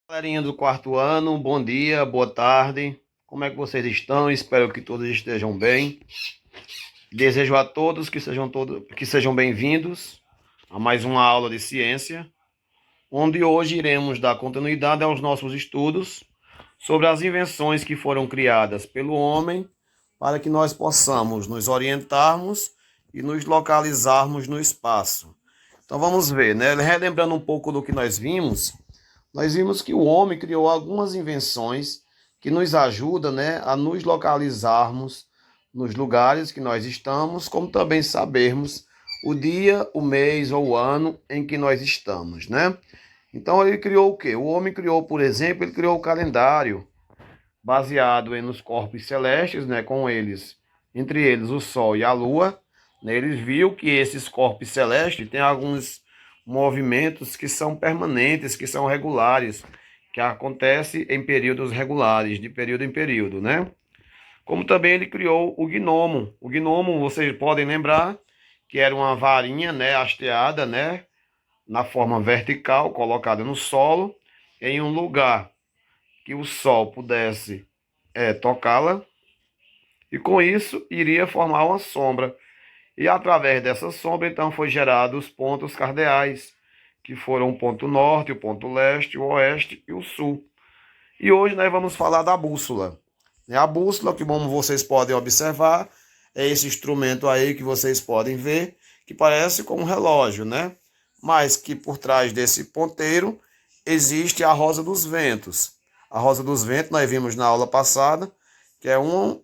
Galerinha do quarto ano, bom dia, boa tarde. Como é que vocês estão? Espero que todos estejam bem. Desejo a todos que sejam bem-vindos a mais uma aula de ciência, onde hoje iremos dar continuidade aos nossos estudos sobre as invenções que foram criadas pelo homem para que nós possamos nos orientarmos e nos localizarmos no espaço. Então vamos ver, né? Relembrando um pouco do que nós vimos que o homem criou algumas invenções que nos ajudam, né, a nos localizarmos nos lugares que nós estamos, como também sabermos o dia, o mês ou o ano em que nós estamos, né? Então ele criou o quê? O homem criou, por exemplo, ele criou o calendário baseado nos corpos celestes, né, com eles, entre eles o Sol e a Lua. Né? Eles viu que esses corpos celestes têm alguns movimentos que são permanentes, que são regulares, que acontece em períodos regulares, de período em período, né? Como também ele criou o gnomo. O gnomo, vocês podem lembrar, que era uma varinha, né, hasteada, né, na forma vertical, colocada no solo, em um lugar que o sol pudesse tocá-la, e com isso iria formar uma sombra. E através dessa sombra, então, foi gerado os pontos cardeais, que foram o ponto norte, o ponto leste, o oeste e o sul. E hoje nós vamos falar da bússola. A bússola, que como vocês podem observar, é esse instrumento aí que vocês podem ver, que parece com um relógio, né? Mas que por trás desse ponteiro existe a rosa dos ventos. A rosa dos ventos nós vimos na aula passada, que é um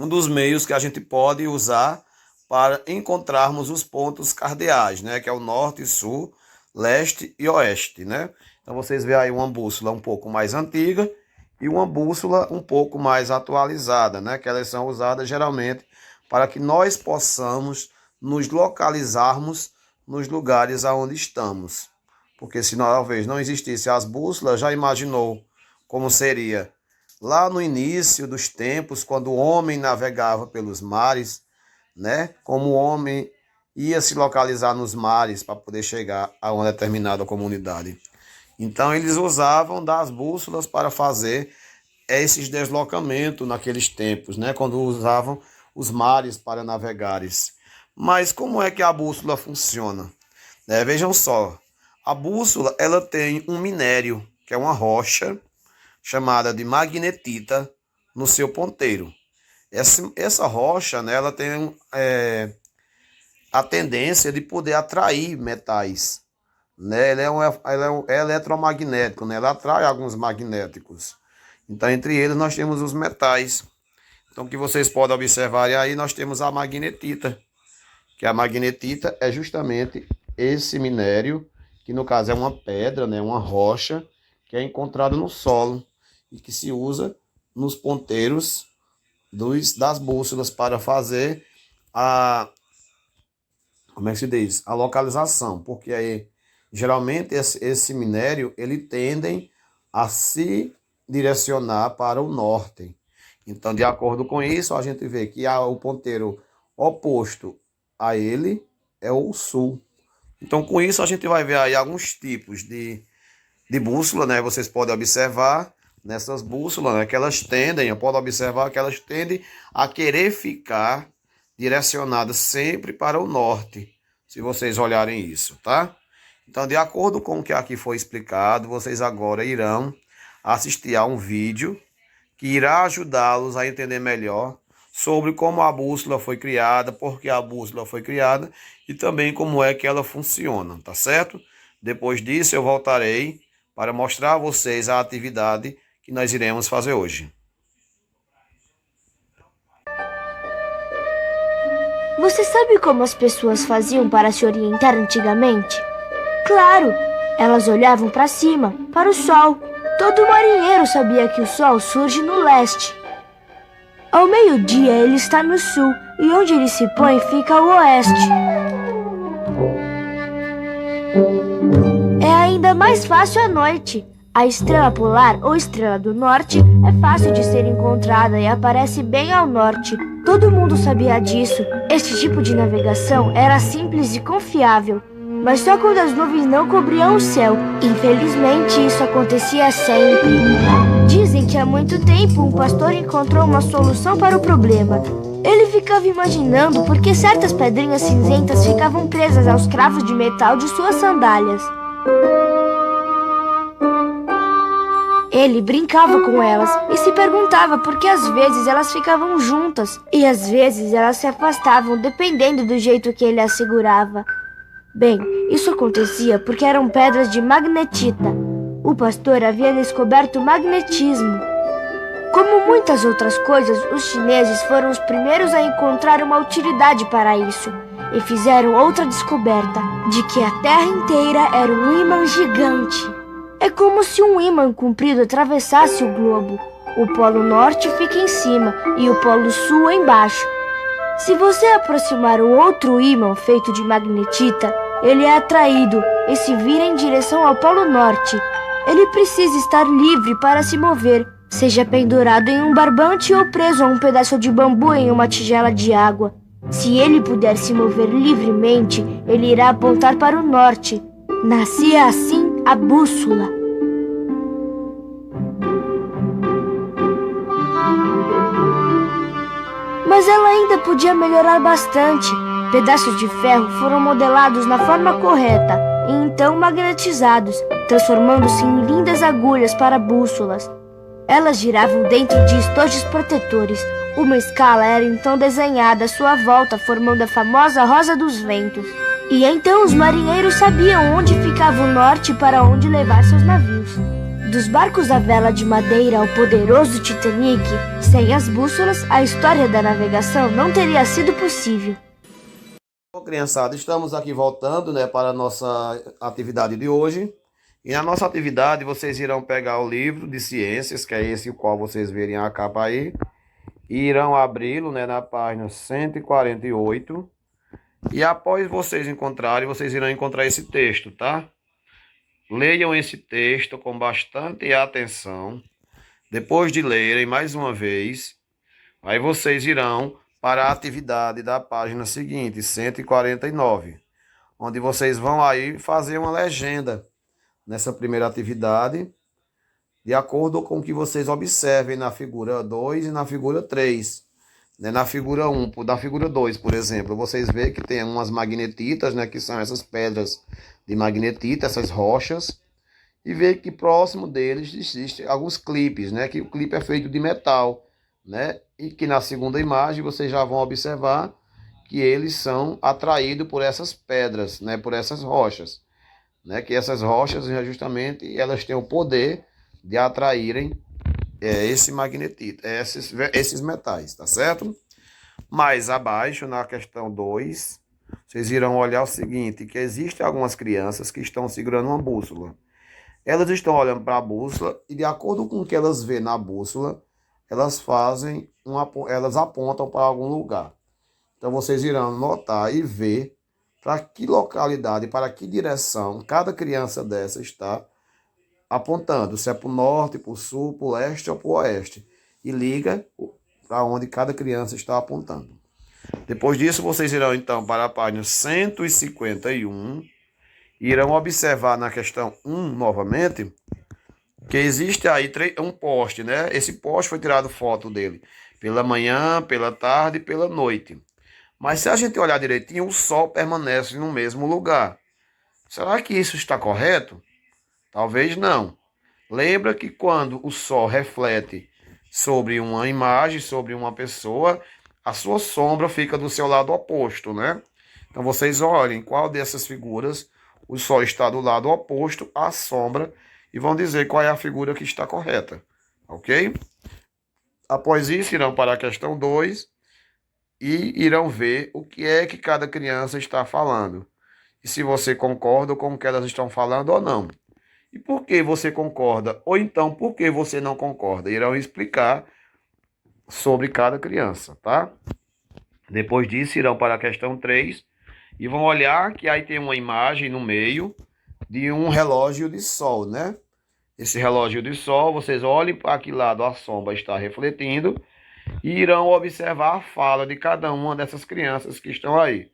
dos meios que a gente pode usar para encontrarmos os pontos cardeais, né? Que é o norte, sul, leste e oeste, né? Então vocês veem aí uma bússola um pouco mais antiga e uma bússola um pouco mais atualizada, né? Que elas são usadas geralmente para que nós possamos nos localizarmos nos lugares aonde estamos. Porque se talvez não existisse as bússolas, já imaginou como seria lá no início dos tempos, quando o homem navegava pelos mares, né? Como o homem ia se localizar nos mares para poder chegar a uma determinada comunidade. Então eles usavam das bússolas para fazer esses deslocamentos naqueles tempos, né? Quando usavam os mares para navegares. Mas como é que a bússola funciona? Vejam só, a bússola ela tem um minério, que é uma rocha, chamada de magnetita, no seu ponteiro. Essa rocha, né, ela tem a tendência de poder atrair metais. Né? Ela é eletromagnético, né? Ela atrai alguns magnéticos. Então, entre eles, nós temos os metais. Então, o que vocês podem observar aí, nós temos a magnetita. Que a magnetita é justamente esse minério, que no caso é uma pedra, né, uma rocha, que é encontrado no solo e que se usa nos ponteiros das bússolas para fazer como é que se diz? A localização, porque aí geralmente esse minério ele tende a se direcionar para o norte. Então, de acordo com isso, a gente vê que o ponteiro oposto a ele é o sul. Então, com isso, a gente vai ver aí alguns tipos de bússola, né? Vocês podem observar nessas bússolas, né, que elas tendem, eu posso observar que elas tendem a querer ficar direcionadas sempre para o norte, se vocês olharem isso, tá? Então, de acordo com o que aqui foi explicado, vocês agora irão assistir a um vídeo que irá ajudá-los a entender melhor sobre como a bússola foi criada, por que a bússola foi criada e também como é que ela funciona, tá certo? Depois disso, eu voltarei para mostrar a vocês a atividade que nós iremos fazer hoje. Você sabe como as pessoas faziam para se orientar antigamente? Claro, elas olhavam para cima, para o sol. Todo marinheiro sabia que o sol surge no leste. Ao meio-dia ele está no sul e onde ele se põe fica ao oeste. É ainda mais fácil à noite. A estrela polar ou estrela do norte é fácil de ser encontrada e aparece bem ao norte. Todo mundo sabia disso. Este tipo de navegação era simples e confiável. mas só quando as nuvens não cobriam o céu. Infelizmente, isso acontecia sempre. Dizem que há muito tempo um pastor encontrou uma solução para o problema. Ele ficava imaginando por que certas pedrinhas cinzentas ficavam presas aos cravos de metal de suas sandálias. Ele brincava com elas e se perguntava por que às vezes elas ficavam juntas e às vezes elas se afastavam dependendo do jeito que ele as segurava. Bem, isso acontecia porque eram pedras de magnetita. O pastor havia descoberto o magnetismo. Como muitas outras coisas, os chineses foram os primeiros a encontrar uma utilidade para isso e fizeram outra descoberta, de que a Terra inteira era um ímã gigante. É como se um ímã comprido atravessasse o globo. O polo norte fica em cima e o polo sul embaixo. Se você aproximar um outro ímã feito de magnetita, ele é atraído e se vira em direção ao polo norte. Ele precisa estar livre para se mover, seja pendurado em um barbante ou preso a um pedaço de bambu em uma tigela de água. Se ele puder se mover livremente, ele irá apontar para o norte. Nascia assim a bússola. Mas ela ainda podia melhorar bastante. Pedaços de ferro foram modelados na forma correta e então magnetizados, transformando-se em lindas agulhas para bússolas. Elas giravam dentro de estojos protetores. Uma escala era então desenhada à sua volta, formando a famosa Rosa dos Ventos. E então os marinheiros sabiam onde ficava o norte e para onde levar seus navios. Dos barcos à vela de madeira ao poderoso Titanic, sem as bússolas, a história da navegação não teria sido possível. Bom, criançada, estamos aqui voltando, para a nossa atividade de hoje. E na nossa atividade vocês irão pegar o livro de ciências, que é esse o qual vocês verem a capa aí, e irão abri-lo, na página 148. E após vocês encontrarem, vocês irão encontrar esse texto, tá? Leiam esse texto com bastante atenção. Depois de lerem mais uma vez, aí vocês irão para a atividade da página seguinte, 149, onde vocês vão aí fazer uma legenda nessa primeira atividade, de acordo com o que vocês observem na figura 2 e na figura 3. Na figura 1, da figura 2, por exemplo, vocês veem que tem umas magnetitas, que são essas pedras de magnetita, essas rochas, e veem que próximo deles existem alguns clipes, que o clipe é feito de metal, e que na segunda imagem vocês já vão observar que eles são atraídos por essas pedras, por essas rochas, que essas rochas justamente elas têm o poder de atraírem esse magnetita, esses metais, tá certo? Mais abaixo, na questão 2, vocês irão olhar o seguinte, que existem algumas crianças que estão segurando uma bússola. Elas estão olhando para a bússola e, de acordo com o que elas vêem na bússola, elas elas apontam para algum lugar. Então vocês irão notar e ver para que localidade, para que direção cada criança dessa está apontando, se é para o norte, para o sul, para o leste ou para o oeste. E liga para onde cada criança está apontando. Depois disso, vocês irão então para a página 151 e irão observar na questão 1 novamente que existe aí um poste, Esse poste foi tirado foto dele pela manhã, pela tarde e pela noite. Mas se a gente olhar direitinho, o sol permanece no mesmo lugar. Será que isso está correto? Talvez não. Lembra que quando o sol reflete sobre uma imagem, sobre uma pessoa, a sua sombra fica do seu lado oposto, Então vocês olhem qual dessas figuras o sol está do lado oposto à sombra e vão dizer qual é a figura que está correta, ok? Após isso, irão para a questão 2 e irão ver o que é que cada criança está falando. E se você concorda com o que elas estão falando ou não. E por que você concorda? Ou então, por que você não concorda? Irão explicar sobre cada criança, tá? Depois disso, irão para a questão 3 e vão olhar que aí tem uma imagem no meio de um relógio de sol, Esse relógio de sol, vocês olhem para que lado a sombra está refletindo e irão observar a fala de cada uma dessas crianças que estão aí.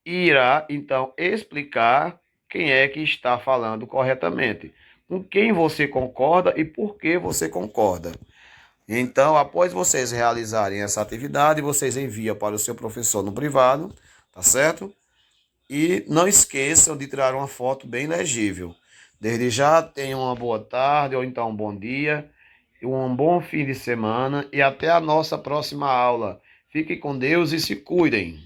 irá então explicar quem é que está falando corretamente, com quem você concorda e por que você concorda. Então, após vocês realizarem essa atividade, vocês enviam para o seu professor no privado, tá certo? E não esqueçam de tirar uma foto bem legível. Desde já, tenham uma boa tarde ou então um bom dia, um bom fim de semana e até a nossa próxima aula. Fiquem com Deus e se cuidem.